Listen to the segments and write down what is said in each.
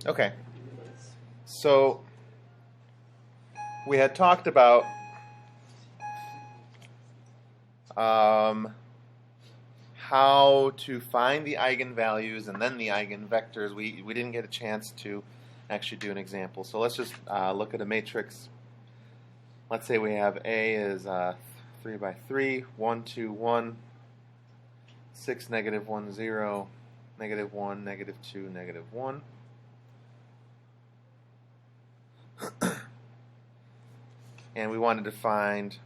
Okay, so we had talked about how to find the eigenvalues and then the eigenvectors. We didn't get a chance to actually do an example. So let's just look at a matrix. Let's say we have A is 3 by 3, 1, 2, 1, 6, negative 1, 0, negative 1, negative 2, negative 1. And we wanted to find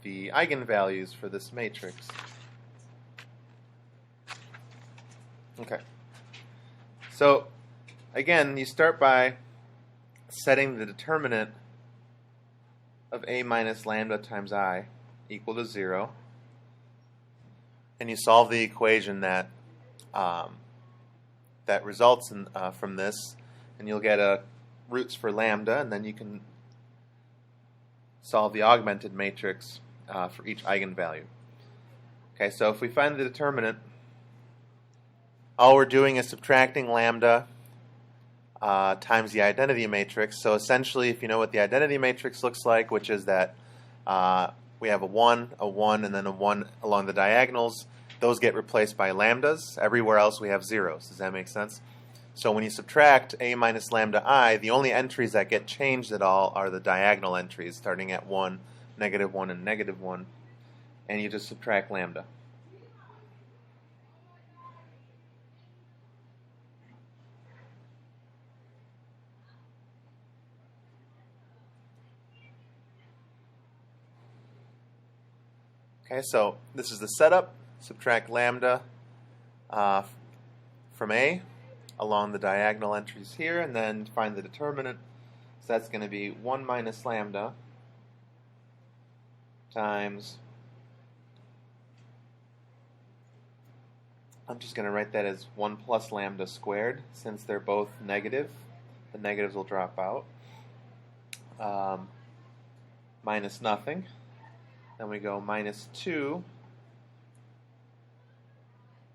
the eigenvalues for this matrix. Okay. So, again, you start by setting the determinant of A minus lambda times I equal to 0. And you solve the equation that that results from this, and you'll get roots for lambda, and then you can solve the augmented matrix for each eigenvalue. Okay, so if we find the determinant, all we're doing is subtracting lambda times the identity matrix. So essentially, if you know what the identity matrix looks like, which is that we have a 1, and then a 1 along the diagonals, those get replaced by lambdas. Everywhere else we have zeros. Does that make sense? So when you subtract A minus lambda I, the only entries that get changed at all are the diagonal entries, starting at 1, negative 1, and negative 1. And you just subtract lambda. Okay, so this is the setup. Subtract lambda from A along the diagonal entries here, and then find the determinant. So that's going to be 1 minus lambda times, I'm just going to write that as 1 plus lambda squared, since they're both negative. The negatives will drop out. Minus nothing. Then we go minus 2.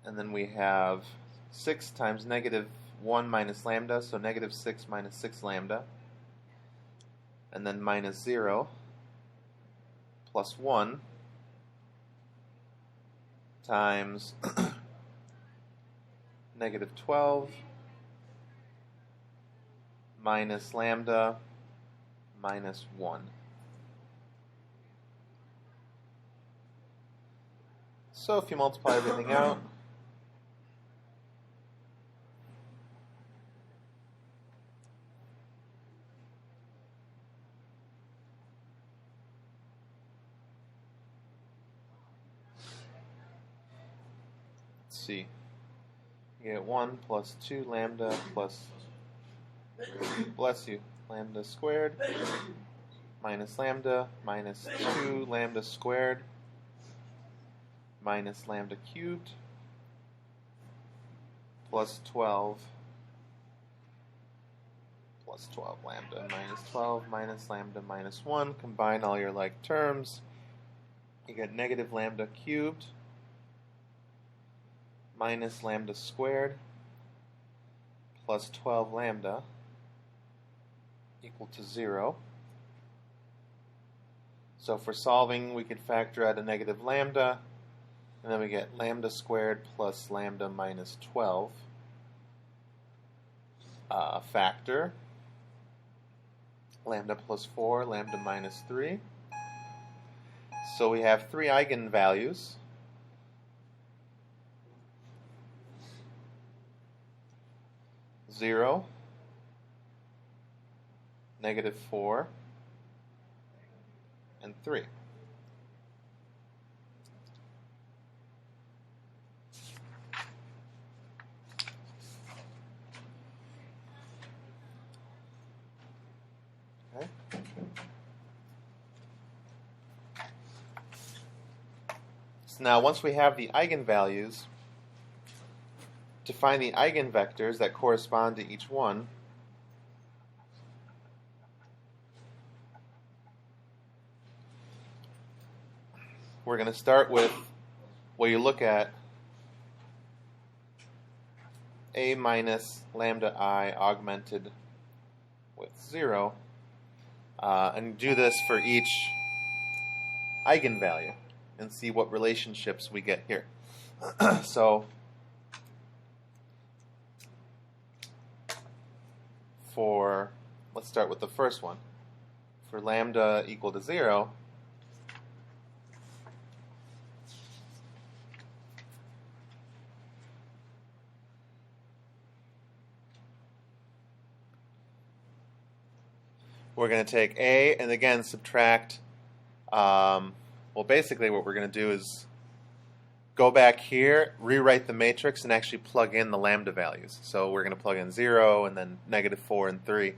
And then we have 6 times negative 1 minus lambda, so negative 6 minus 6 lambda. And then minus 0 plus 1 times negative 12 minus lambda minus 1. So if you multiply everything out, let's see, you get 1 plus 2 lambda plus, bless you, lambda squared minus lambda minus 2 lambda squared minus lambda cubed plus 12 lambda minus 12 minus lambda minus 1. Combine all your like terms. You get negative lambda cubed minus lambda squared plus 12 lambda equal to 0. So for solving, we could factor out a negative lambda, and then we get lambda squared plus lambda minus 12. Factor lambda plus 4, lambda minus 3. So we have 3 eigenvalues. Zero, negative 4, and 3. Okay. So now once we have the eigenvalues, to find the eigenvectors that correspond to each one, we're going to start with what you look at a minus lambda I augmented with 0, and do this for each eigenvalue and see what relationships we get here. So let's start with the first one. For lambda equal to 0, we're going to take A and again subtract. Well, basically what we're going to do is go back here, rewrite the matrix, and actually plug in the lambda values. So we're going to plug in 0 and then -4 and 3.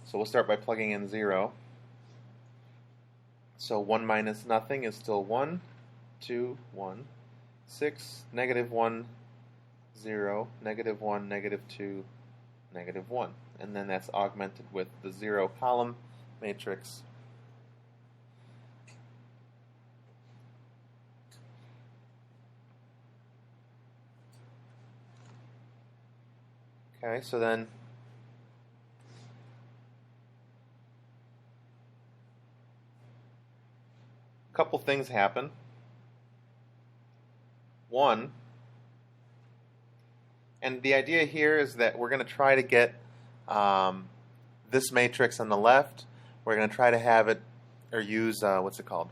So we'll start by plugging in 0. So 1 minus nothing is still 1, 2, 1, 6, -1, 0, -1, -2, -1. And then that's augmented with the 0 column matrix. Okay, so then a couple things happen. One, and the idea here is that we're going to try to get this matrix on the left. We're going to try to have it, or use, what's it called?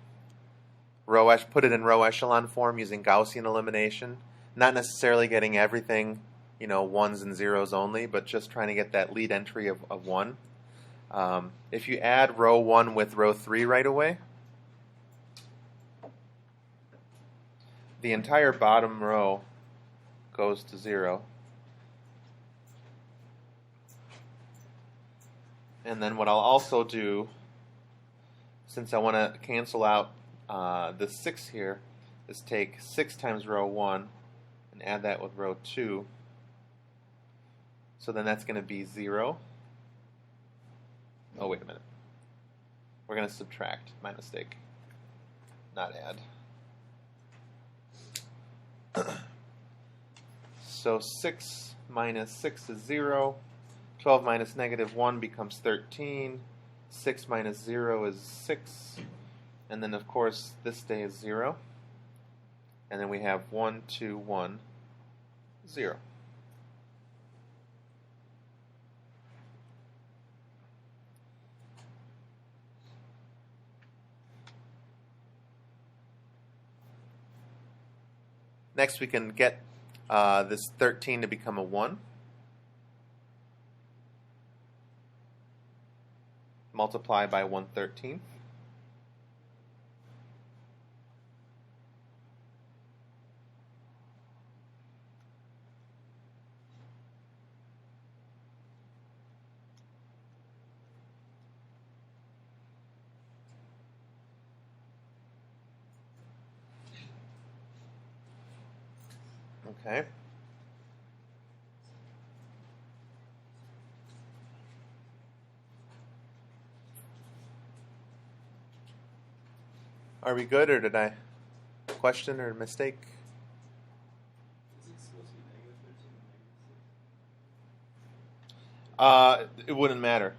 Put it in row echelon form using Gaussian elimination. Not necessarily getting everything, you know, 1s and 0s only, but just trying to get that lead entry of 1. If you add row 1 with row 3 right away, the entire bottom row goes to 0. And then what I'll also do, since I want to cancel out this 6 here, is take 6 times row 1 and add that with row 2. So then that's going to be 0. Oh, wait a minute. We're going to subtract. My mistake. Not add. So 6 minus 6 is 0. 12 minus -1 becomes 13. 6 minus 0 is 6. And then, of course, this stays 0. And then we have 1, 2, 1, 0. Next, we can get this 13 to become a 1. Multiply by 1/13. Okay. Are we good, or did I question or mistake? Is it supposed to be -13 and -6? It wouldn't matter.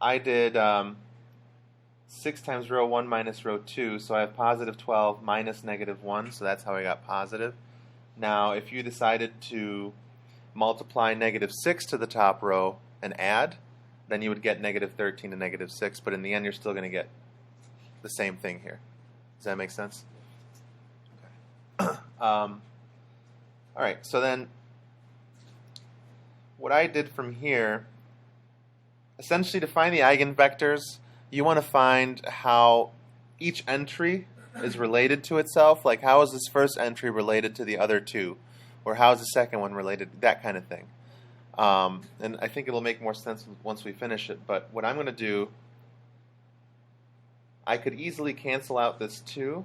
I did 6 times row 1 minus row 2, so I have positive 12 minus -1, so that's how I got positive. Now, if you decided to multiply -6 to the top row and add, then you would get -13 to -6, but in the end you're still going to get the same thing here. Does that make sense? Okay. All right, so then what I did from here, essentially to find the eigenvectors, you want to find how each entry is related to itself. Like, how is this first entry related to the other two? Or how is the second one related? That kind of thing. And I think it'll make more sense once we finish it. But what I'm going to do, I could easily cancel out this 2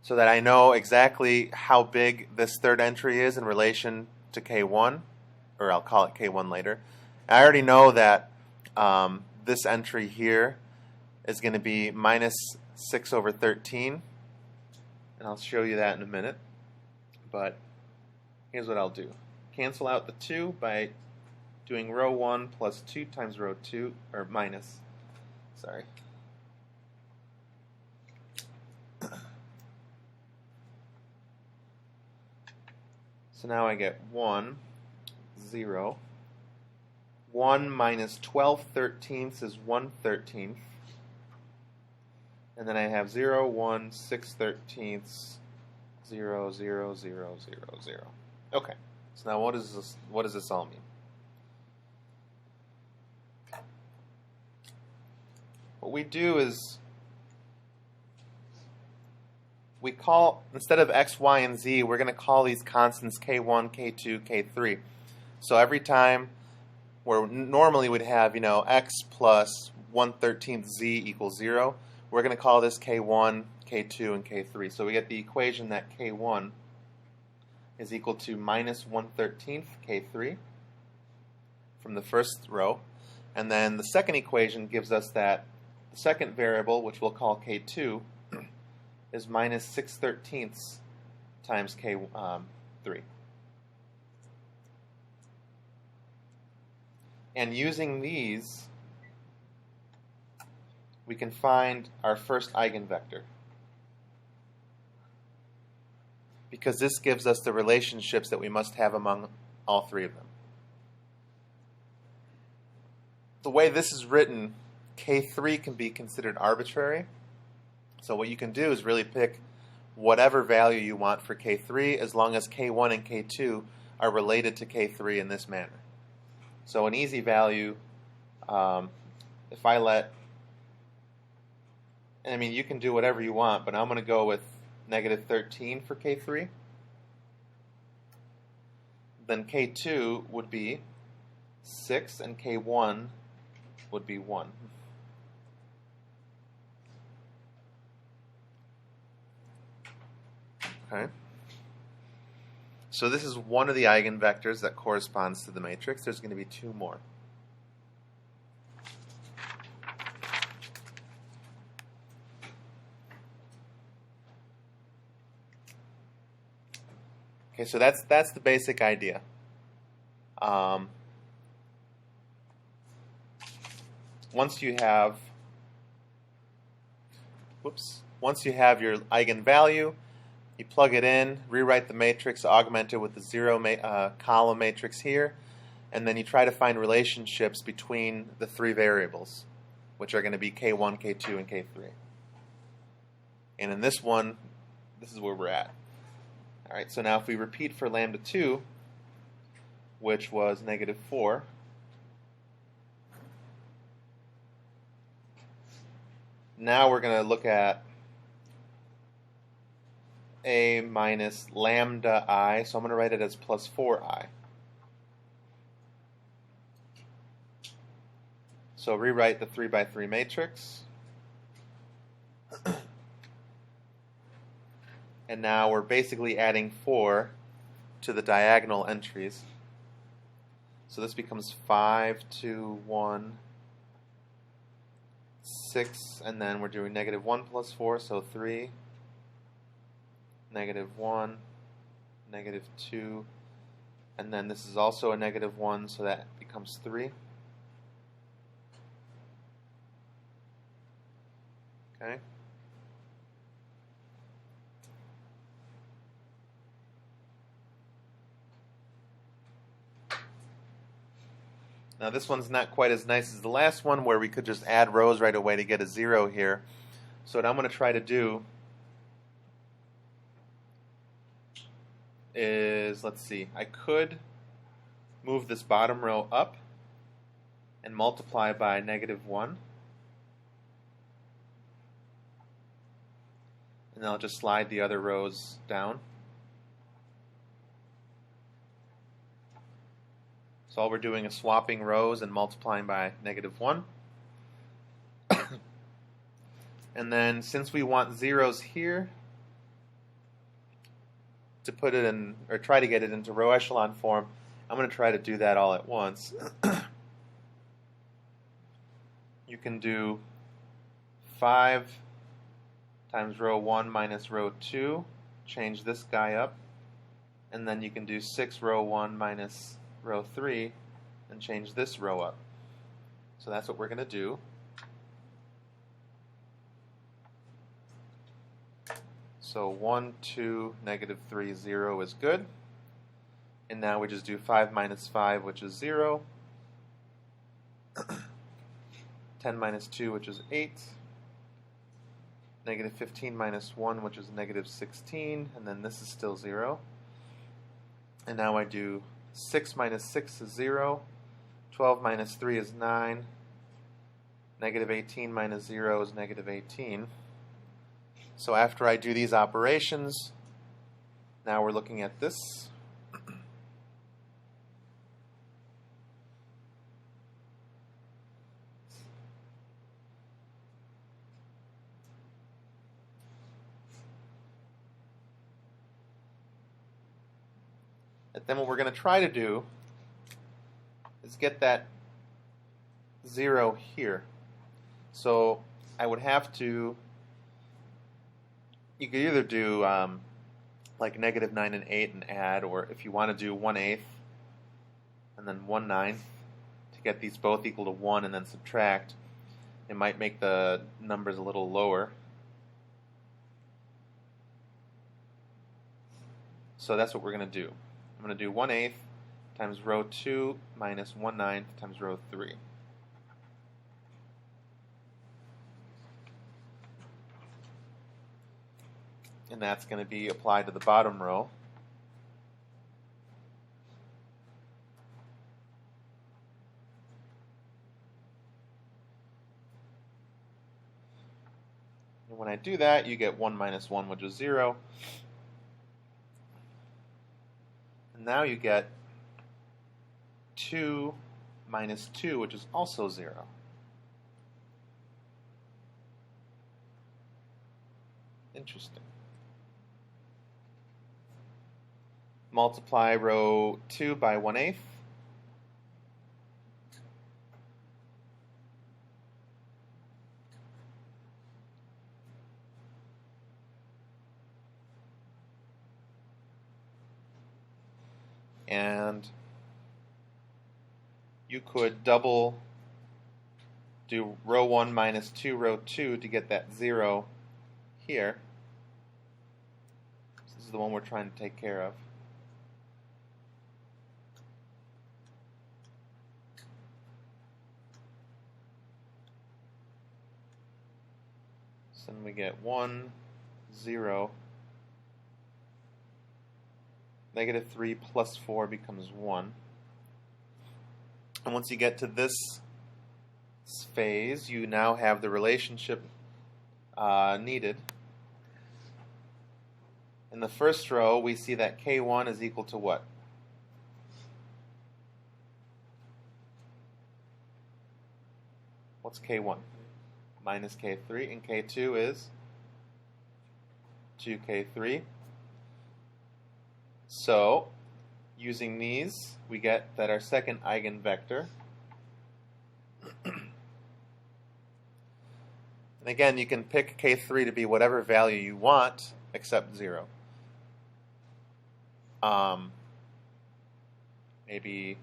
so that I know exactly how big this third entry is in relation to K1, or I'll call it K1 later. I already know that this entry here is going to be minus 6/13, and I'll show you that in a minute. But here's what I'll do. Cancel out the 2 by doing row 1 plus 2 times row 2, or minus, sorry. So now I get 1, 0. 1 minus 12/13 is 1/13. And then I have 0, 1, 6/13, 0, 0, 0, 0, 0. Okay, so now what does this all mean? What we do is we call, instead of x, y, and z, we're going to call these constants k1, k2, k3. So every time where normally we'd have, x plus 1/13 z equals 0, we're going to call this k1, k2, and k3. So we get the equation that k1 is equal to minus 1/13 k3 from the first row. And then the second equation gives us that the second variable, which we'll call k2, is minus 6/13 times k3. And using these, we can find our first eigenvector, because this gives us the relationships that we must have among all three of them. The way this is written, k3 can be considered arbitrary. So what you can do is really pick whatever value you want for k3, as long as k1 and k2 are related to k3 in this manner. So an easy value, if I let, I mean, you can do whatever you want, but I'm going to go with negative 13 for k3. Then k2 would be 6, and k1 would be 1. Okay. So this is one of the eigenvectors that corresponds to the matrix. There's going to be 2 more. Okay, so that's the basic idea. Once you have your eigenvalue, you plug it in, rewrite the matrix, augment it with the 0 column matrix here, and then you try to find relationships between the 3 variables, which are going to be k1, k2, and k3. And in this one, this is where we're at. All right, so now if we repeat for lambda 2, which was negative 4, now we're going to look at a minus lambda I, so I'm going to write it as plus 4i. So rewrite the 3 by 3 matrix. And now we're basically adding 4 to the diagonal entries. So this becomes 5, 2, 1, 6, and then we're doing negative 1 plus 4, so 3, negative 1, negative 2, and then this is also a negative 1, so that becomes 3. Okay. Now this one's not quite as nice as the last one, where we could just add rows right away to get a 0 here. So what I'm going to try to do is, let's see, I could move this bottom row up and multiply by negative 1. And then I'll just slide the other rows down. So all we're doing is swapping rows and multiplying by negative 1. And then since we want zeros here, to put it in, or try to get it into row echelon form, I'm going to try to do that all at once. You can do 5 times row 1 minus row 2, change this guy up, and then you can do 6 row 1 minus row 3 and change this row up. So that's what we're going to do. So 1, 2, negative 3, 0 is good. And now we just do 5 minus 5, which is 0. 10 minus 2, which is 8. Negative 15 minus 1, which is negative 16. And then this is still 0. And now I do 6 minus 6 is 0. 12 minus 3 is 9. Negative 18 minus 0 is negative 18. So after I do these operations, now we're looking at this. And then what we're going to try to do is get that 0 here. So I would have to, you could either do like negative 9 and 8 and add, or if you want to do 1/8 and then 1/9 to get these both equal to 1 and then subtract, it might make the numbers a little lower. So that's what we're going to do. I'm going to do 1/8 times row 2 minus 1/9 times row 3. And that's going to be applied to the bottom row. And when I do that, you get 1 minus 1, which is 0. And now you get 2 minus 2, which is also 0. Interesting. Multiply row 2 by 1/8. And you could double do row 1 minus 2 row 2 to get that 0 here. This is the one we're trying to take care of. So then we get 1, 0. Negative 3 plus 4 becomes 1. And once you get to this phase, you now have the relationship needed. In the first row, we see that K1 is equal to what? What's K1? Minus K3, and K2 is 2K3. So, using these, we get that our second eigenvector. And again, you can pick K3 to be whatever value you want, except 0. Maybe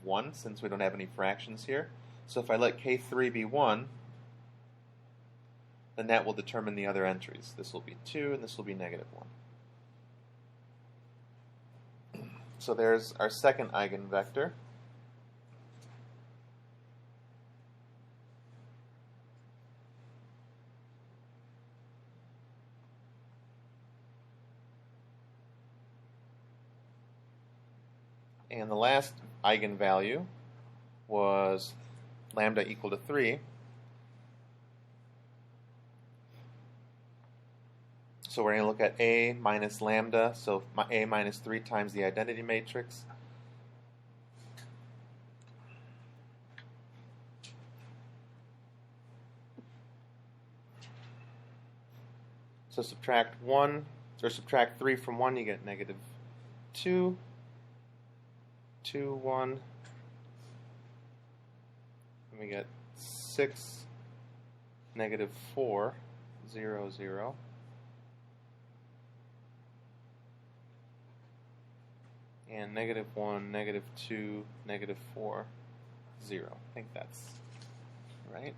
1, since we don't have any fractions here. So if I let K3 be 1, then that will determine the other entries. This will be 2, and this will be negative 1. So there's our second eigenvector. And the last eigenvalue was lambda equal to 3. So we're going to look at A minus lambda, so A minus 3 times the identity matrix. So subtract 1, or subtract 3 from 1, you get negative 2, 2, 1, and we get 6, negative 4, 0, 0. and -1, -2, -4, 0. I think that's right.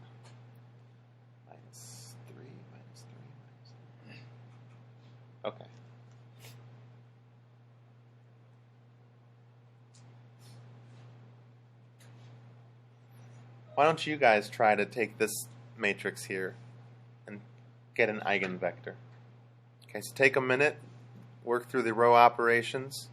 -3, -3. Okay. Why don't you guys try to take this matrix here and get an eigenvector? Okay, so take a minute, work through the row operations,